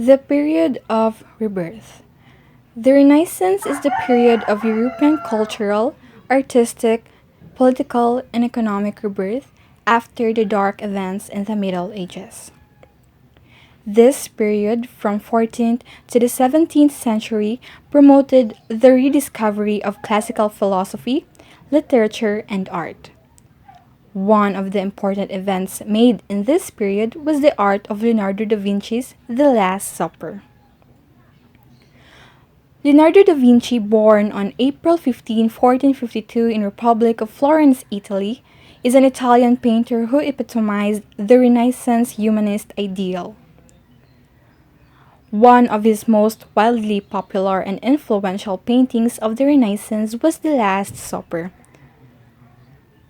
The period of rebirth. The Renaissance is the period of European cultural, artistic, political, and economic rebirth after the dark events in the Middle Ages. This period, from 14th to the 17th century, promoted the rediscovery of classical philosophy, literature, and art. One of the important events made in this period was the art of Leonardo da Vinci's The Last Supper. Leonardo da Vinci, born on April 15, 1452 in Republic of Florence, Italy, is an Italian painter who epitomized the Renaissance humanist ideal. One of his most widely popular and influential paintings of the Renaissance was The Last Supper.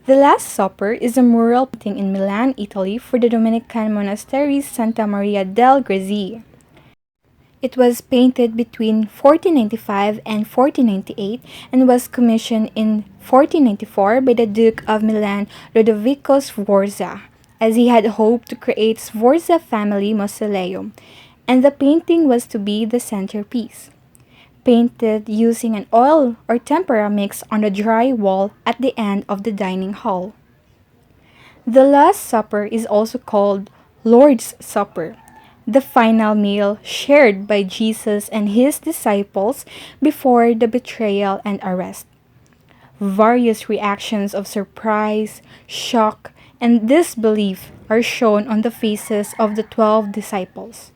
The Last Supper is a mural painting in Milan, Italy for the Dominican monastery Santa Maria del Grazie. It was painted between 1495 and 1498 and was commissioned in 1494 by the Duke of Milan Lodovico Sforza, as he had hoped to create Sforza family mausoleum, and the painting was to be the centerpiece. Painted using an oil or tempera mix on the dry wall at the end of the dining hall. The Last Supper is also called Lord's Supper, the final meal shared by Jesus and his disciples before the betrayal and arrest. Various reactions of surprise, shock, and disbelief are shown on the faces of the 12 disciples.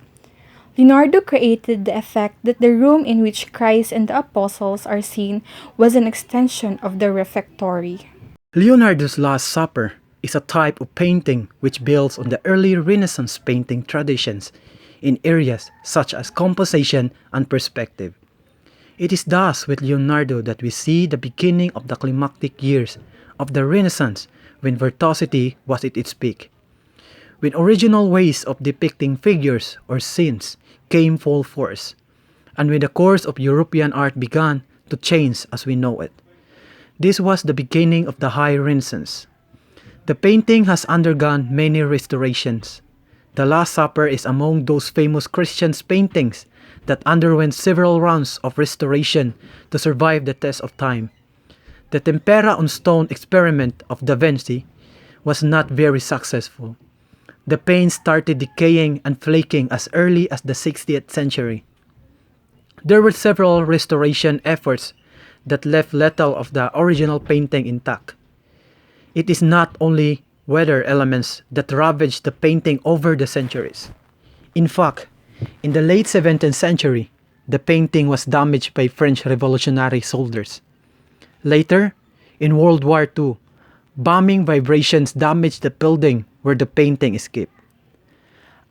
Leonardo created the effect that the room in which Christ and the apostles are seen was an extension of the refectory. Leonardo's Last Supper is a type of painting which builds on the early Renaissance painting traditions in areas such as composition and perspective. It is thus with Leonardo that we see the beginning of the climactic years of the Renaissance, when virtuosity was at its peak. When original ways of depicting figures or scenes came full force, and when the course of European art began to change as we know it. This was the beginning of the High Renaissance. The painting has undergone many restorations. The Last Supper is among those famous Christian paintings that underwent several rounds of restoration to survive the test of time. The tempera on stone experiment of Da Vinci was not very successful. The paint started decaying and flaking as early as the 60th century. There were several restoration efforts that left little of the original painting intact. It is not only weather elements that ravaged the painting over the centuries. In fact, in the late 17th century, the painting was damaged by French revolutionary soldiers. Later, in World War II, bombing vibrations damaged the building where the painting is kept.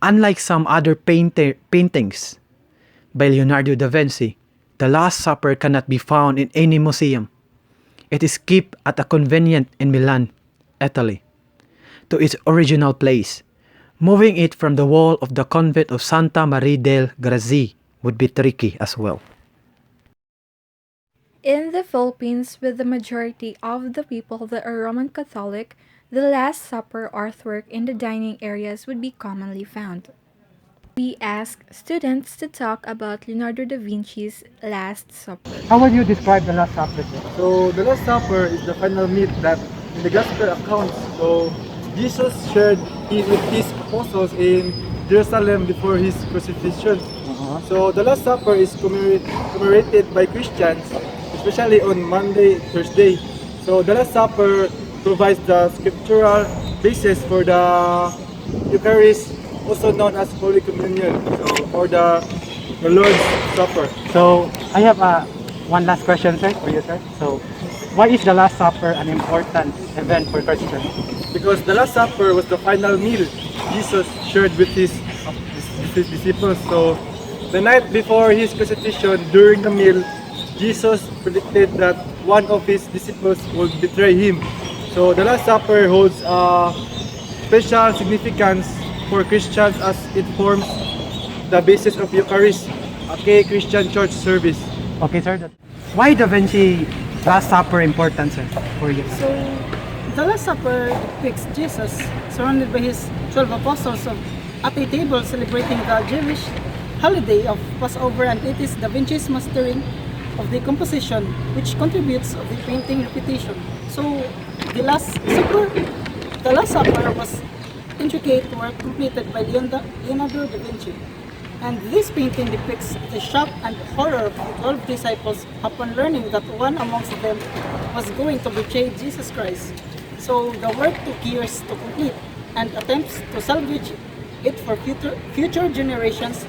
Unlike some other paintings by Leonardo da Vinci, The Last Supper cannot be found in any museum. It is kept at a convent in Milan, Italy, to its original place. Moving it from the wall of the convent of Santa Maria del Grazie would be tricky as well. In the Philippines, with the majority of the people that are Roman Catholic, the Last Supper artwork in the dining areas would be commonly found. We ask students to talk about Leonardo da Vinci's Last Supper. How would you describe the Last Supper, sir? So the Last Supper is the final meal that in the Gospel accounts. So Jesus shared with his apostles in Jerusalem before his crucifixion. So the Last Supper is commemorated by Christians, especially on Monday, Thursday. So the Last Supper provides the scriptural basis for the Eucharist, also known as Holy Communion, or the Lord's Supper. So I have one last question, sir, for you, sir. So why is the Last Supper an important event for Christians? Because the Last Supper was the final meal Jesus shared with his disciples. So the night before his crucifixion, during the meal, Jesus predicted that one of his disciples would betray him. So the Last Supper holds a special significance for Christians as it forms the basis of Eucharist, a key Christian church service. Okay, sir. Why Da Vinci Last Supper important, sir, for you? So, the Last Supper depicts Jesus surrounded by his 12 apostles at a table celebrating the Jewish holiday of Passover, and it is Da Vinci's mastering of the composition which contributes of the painting repetition. So the Last Supper was intricate work completed by Leonardo da Vinci. And this painting depicts the shock and horror of the 12 disciples upon learning that one amongst them was going to betray Jesus Christ. So the work took years to complete, and attempts to salvage it for future generations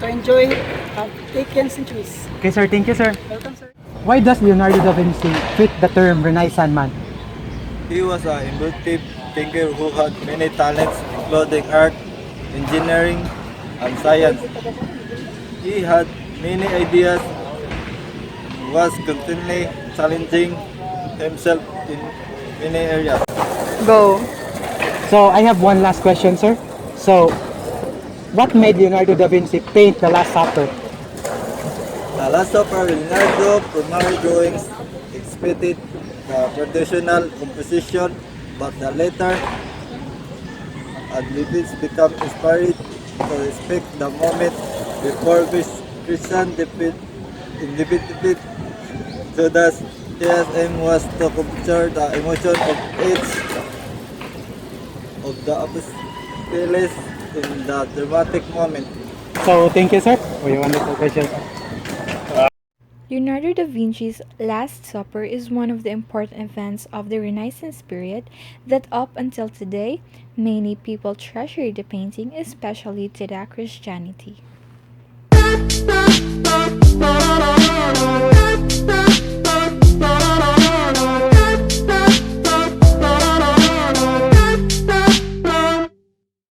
to enjoy have taken centuries. Okay, sir. Thank you, sir. Welcome, sir. Why does Leonardo da Vinci fit the term Renaissance man? He was an inventive thinker who had many talents, including art, engineering, and science. He had many ideas, was constantly challenging himself in many areas. Go. So I have one last question, sir. So, what made Leonardo da Vinci paint the Last Supper? The Last Supper, Leonardo primary drawings exhibited the traditional composition, but the later adlibs become inspired to respect the moment before Christian individually. So thus, his aim was to capture the emotion of each of the apostles in the dramatic moment. So, thank you, sir, for your wonderful questions. Leonardo da Vinci's Last Supper is one of the important events of the Renaissance period that up until today, many people treasure the painting, especially to the Christianity.